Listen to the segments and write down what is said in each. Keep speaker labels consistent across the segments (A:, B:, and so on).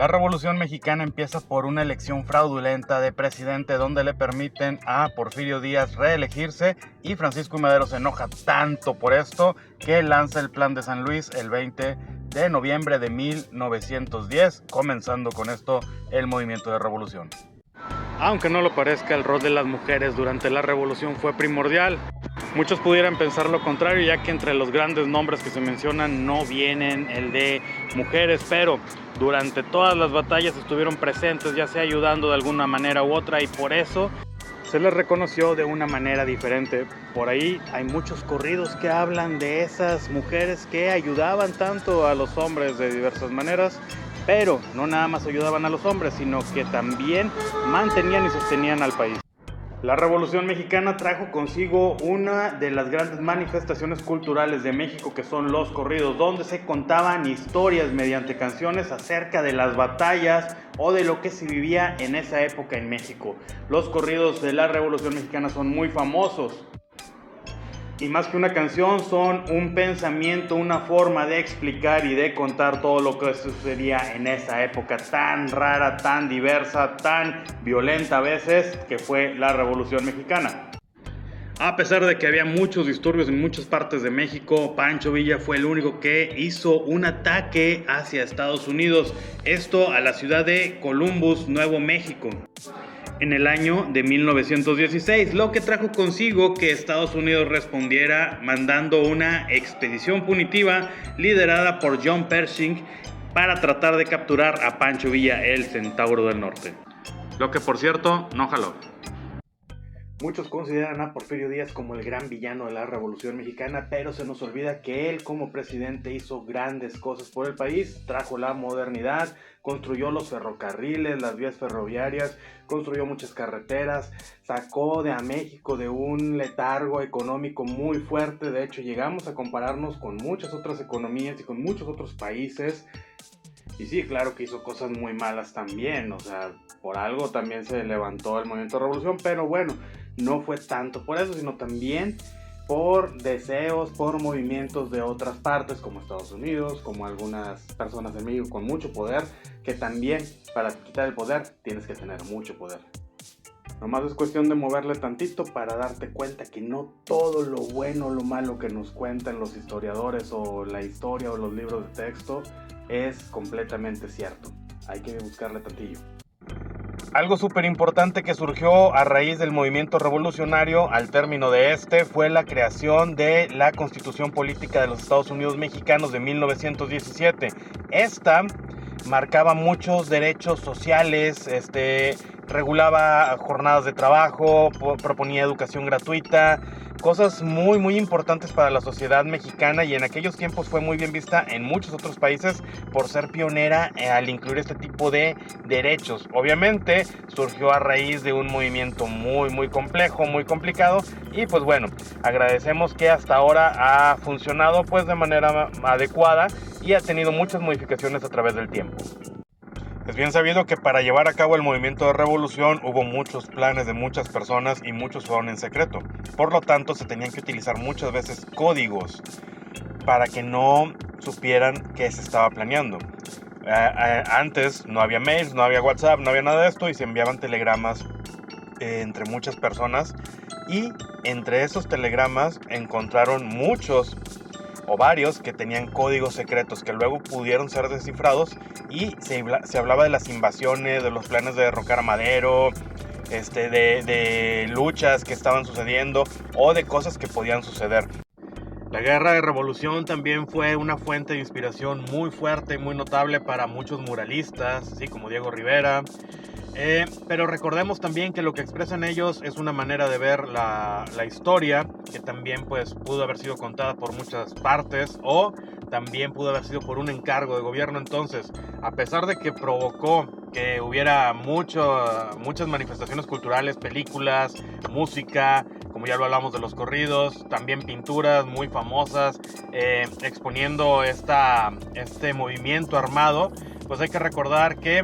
A: La Revolución Mexicana empieza por una elección fraudulenta de presidente donde le permiten a Porfirio Díaz reelegirse y Francisco I. Madero se enoja tanto por esto que lanza el Plan de San Luis el 20 de noviembre de 1910, comenzando con esto el movimiento de revolución. Aunque no lo parezca, el rol de las mujeres durante la revolución fue primordial. Muchos pudieran pensar lo contrario, ya que entre los grandes nombres que se mencionan no vienen el de mujeres, pero durante todas las batallas estuvieron presentes, ya sea ayudando de alguna manera u otra, y por eso se les reconoció de una manera diferente. Por ahí hay muchos corridos que hablan de esas mujeres que ayudaban tanto a los hombres de diversas maneras, pero no nada más ayudaban a los hombres, sino que también mantenían y sostenían al país. La Revolución Mexicana trajo consigo una de las grandes manifestaciones culturales de México, que son los corridos, donde se contaban historias mediante canciones acerca de las batallas o de lo que se vivía en esa época en México. Los corridos de la Revolución Mexicana son muy famosos. Y más que una canción, son un pensamiento, una forma de explicar y de contar todo lo que sucedía en esa época tan rara, tan diversa, tan violenta a veces, que fue la Revolución Mexicana. A pesar de que había muchos disturbios en muchas partes de México, Pancho Villa fue el único que hizo un ataque hacia Estados Unidos, esto a la ciudad de Columbus, Nuevo México, en el año de 1916, lo que trajo consigo que Estados Unidos respondiera mandando una expedición punitiva liderada por John Pershing para tratar de capturar a Pancho Villa, el Centauro del Norte. Lo que, por cierto, no jaló. Muchos consideran a Porfirio Díaz como el gran villano de la Revolución Mexicana, pero se nos olvida que él como presidente hizo grandes cosas por el país, trajo la modernidad, construyó los ferrocarriles, las vías ferroviarias, construyó muchas carreteras, sacó a México de un letargo económico muy fuerte. De hecho, llegamos a compararnos con muchas otras economías y con muchos otros países. Y sí, claro que hizo cosas muy malas también, o sea, por algo también se levantó el movimiento de revolución, pero bueno, no fue tanto por eso, sino también por deseos, por movimientos de otras partes, como Estados Unidos, como algunas personas en México con mucho poder, que también para quitar el poder tienes que tener mucho poder. Nomás es cuestión de moverle tantito para darte cuenta que no todo lo bueno o lo malo que nos cuentan los historiadores o la historia o los libros de texto es completamente cierto. Hay que buscarle tantillo. Algo súper importante que surgió a raíz del movimiento revolucionario al término de este fue la creación de la Constitución Política de los Estados Unidos Mexicanos de 1917. Esta marcaba muchos derechos sociales, regulaba jornadas de trabajo, proponía educación gratuita, cosas muy muy importantes para la sociedad mexicana, y en aquellos tiempos fue muy bien vista en muchos otros países por ser pionera al incluir este tipo de derechos. Obviamente surgió a raíz de un movimiento muy muy complejo, muy complicado, y pues bueno, agradecemos que hasta ahora ha funcionado pues de manera adecuada y ha tenido muchas modificaciones a través del tiempo. Es bien sabido que para llevar a cabo el movimiento de revolución hubo muchos planes de muchas personas y muchos fueron en secreto. Por lo tanto, se tenían que utilizar muchas veces códigos para que no supieran qué se estaba planeando. Antes no había mails, no había WhatsApp, no había nada de esto, y se enviaban telegramas entre muchas personas, y entre esos telegramas encontraron muchos o varios que tenían códigos secretos que luego pudieron ser descifrados, y se hablaba de las invasiones, de los planes de derrocar a Madero, de luchas que estaban sucediendo o de cosas que podían suceder. La guerra de revolución también fue una fuente de inspiración muy fuerte y muy notable para muchos muralistas, así como Diego Rivera. Pero recordemos también que lo que expresan ellos es una manera de ver la historia, que también pues pudo haber sido contada por muchas partes, o también pudo haber sido por un encargo de gobierno. Entonces, a pesar de que provocó que hubiera muchas manifestaciones culturales, películas, música, como ya lo hablamos de los corridos, también pinturas muy famosas exponiendo este movimiento armado, pues hay que recordar que,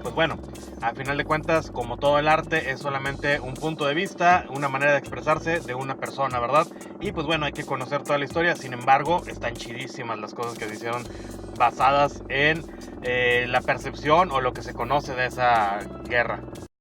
A: pues bueno, al final de cuentas, como todo el arte, es solamente un punto de vista, una manera de expresarse de una persona, ¿verdad? Y pues bueno, hay que conocer toda la historia. Sin embargo, están chidísimas las cosas que se hicieron basadas en la percepción o lo que se conoce de esa guerra.